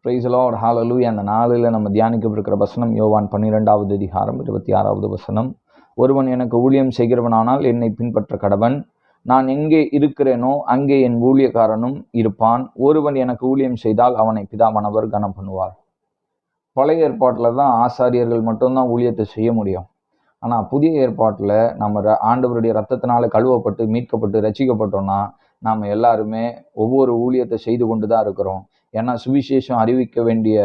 Price Lord, ஹalleluya. அந்த நாளில் நம்ம தியானிக்கவிருக்கிற வசனம் யோவான் 12வது அதிகாரம் 26வது வசனம். ஒருவன் எனக்கு ஊழியம் செய்கிறவனானால் என்னை பின்பற்ற கடவன். நான் எங்கே இருக்கிறேனோ அங்கே என் ஊழியக்காரனும் இருப்பான். ஒருவன் எனக்கு ஊழியம் செய்தால் அவனை பிதாவானவர் கனம் பண்ணுவார். பழைய ஏற்பாட்டில் தான் ஆசாரியர்கள் மட்டும்தான் ஊழியத்தை செய்ய முடியும். ஆனால் புதிய ஏற்பாட்டில் நம்ம ஆண்டவருடைய ரத்தத்தினால கழுவப்பட்டு மீட்கப்பட்டு ரட்சிக்கப்பட்டோம்னா நாம் எல்லாருமே ஒவ்வொரு ஊழியத்தை செய்து கொண்டு தான் இருக்கிறோம். ஏன்னா சுவிசேஷம் அறிவிக்க வேண்டிய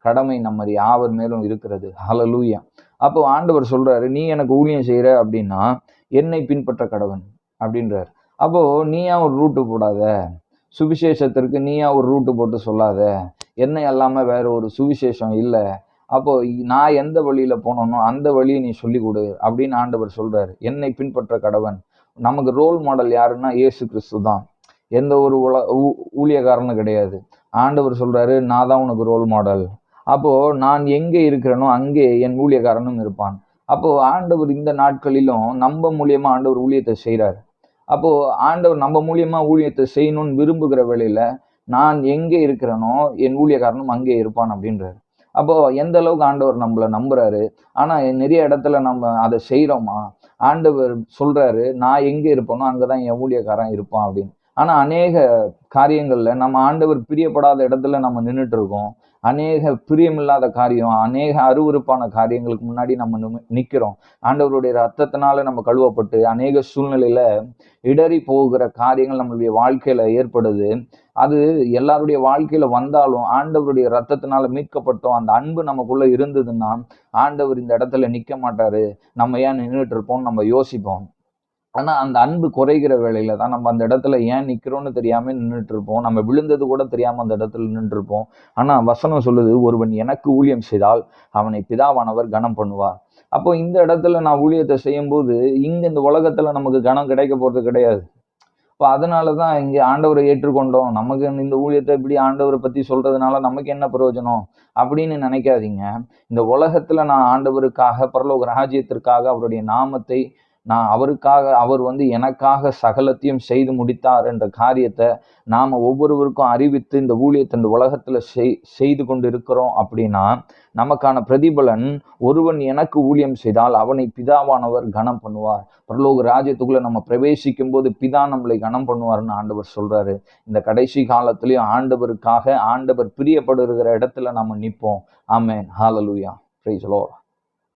கடமை நம்ம யாவர் மேலும் இருக்கிறது. ஹல்லேலூயா. அப்போ ஆண்டவர் சொல்றாரு, நீ எனக்கு ஊழியம் செய்யற அப்படின்னா என்னை பின்பற்ற கடவன் அப்படின்றார். அப்போ நீயா ஒரு ரூட்டு போடாத, சுவிசேஷத்திற்கு நீயா ஒரு ரூட்டு போட்டு சொல்லாத, என்னை அல்லாம வேற ஒரு சுவிசேஷம் இல்லை, அப்போ நான் எந்த வழியில போனோனோ அந்த வழியை நீ சொல்லி கொடு அப்படின்னு ஆண்டவர் சொல்றாரு. என்னை பின்பற்ற கடவன். நமக்கு ரோல் மாடல் யாருன்னா இயேசு கிறிஸ்து தான். எந்த ஒரு ஊழியக்காரனும் கிடையாது. ஆண்டவர் சொல்றாரு, நான் தான் உனக்கு ரோல் மாடல். அப்போ நான் எங்கே இருக்கிறேனோ அங்கே என் ஊழியக்காரனும் இருப்பான். அப்போ ஆண்டவர் இந்த நாட்களிலும் நம்ம மூலியமா ஆண்டவர் ஊழியத்தை செய்யறாரு. அப்போ ஆண்டவர் நம்ம மூலியமா ஊழியத்தை செய்யணும்னு விரும்புகிற வேளையில நான் எங்கே இருக்கிறேனோ என் ஊழியக்காரனும் அங்கே இருப்பான் அப்படின்றாரு. அப்போ எந்த அளவுக்கு ஆண்டவர் நம்மளை நம்புறாரு. ஆனா நிறைய இடத்துல நம்ம அதை செய்யறோமா? ஆண்டவர் சொல்றாரு, நான் எங்கே இருப்பேனோ அங்கதான் என் ஊழியக்காரன் இருப்பான் அப்படின்னு. ஆனா அநேக காரியங்கள்ல நம்ம ஆண்டவர் பிரியப்படாத இடத்துல நம்ம நின்றுட்டு இருக்கோம். அநேக பிரியமில்லாத காரியம், அநேக அருவருப்பான காரியங்களுக்கு முன்னாடி நம்ம நிக்கிறோம். ஆண்டவருடைய ரத்தத்தினால நம்ம கழுவப்பட்டு அநேக சூழ்நிலையில இடறி போகிற காரியங்கள் நம்மளுடைய வாழ்க்கையில ஏற்படுது. அது எல்லாருடைய வாழ்க்கையில வந்தாலும் ஆண்டவருடைய ரத்தத்தினால மீட்கப்பட்டோம். அந்த அன்பு நமக்குள்ள இருந்ததுன்னா ஆண்டவர் இந்த இடத்துல நிக்க மாட்டாரு, நம்ம ஏன் நின்றுட்டு இருப்போம்னு நம்ம யோசிப்போம். ஆனா அந்த அன்பு குறைகிற வேளையில தான் நம்ம அந்த இடத்துல ஏன் நிக்கிறோம்னு தெரியாம நின்றுட்டு இருப்போம். நம்ம விழுந்தது கூட தெரியாம அந்த இடத்துல நின்று இருப்போம். ஆனா வசனம் சொல்லுது, ஒருவன் எனக்கு ஊழியம் செய்தால் அவனை பிதாவானவர் கனம் பண்ணுவார். அப்போ இந்த இடத்துல நான் ஊழியத்தை செய்யும் போது இங்க இந்த உலகத்துல நமக்கு கனம் கிடைக்க போறது கிடையாது. இப்போ அதனாலதான் இங்க ஆண்டவரை ஏற்றுக்கொண்டோம், நமக்கு இந்த ஊழியத்தை இப்படி ஆண்டவரை பத்தி சொல்றதுனால நமக்கு என்ன பிரயோஜனம் அப்படின்னு நினைக்காதீங்க. இந்த உலகத்துல நான் ஆண்டவருக்காக, பரலோக ராஜ்யத்திற்காக, அவருடைய நாமத்தை நான் அவருக்காக, அவர் எனக்காக சகலத்தையும் செய்து முடித்தார் என்ற காரியத்தை நாம ஒவ்வொருவருக்கும் அறிவித்து இந்த ஊழியத்தை இந்த உலகத்துல செய்து கொண்டு இருக்கிறோம் அப்படின்னா நமக்கான பிரதிபலன், ஒருவன் எனக்கு ஊழியம் செய்தால் அவனை பிதாவானவர் கனம் பண்ணுவார். பரலோக ராஜ்யத்துக்குள்ள நம்ம பிரவேசிக்கும் போது பிதா நம்மளை கனம் பண்ணுவார்னு ஆண்டவர் சொல்றாரு. இந்த கடைசி காலத்திலயும் ஆண்டவருக்காக, ஆண்டவர் பிரியப்படுகிற இடத்துல நம்ம நிற்போம். ஆமென். ஹல்லேலூயா. Praise the Lord.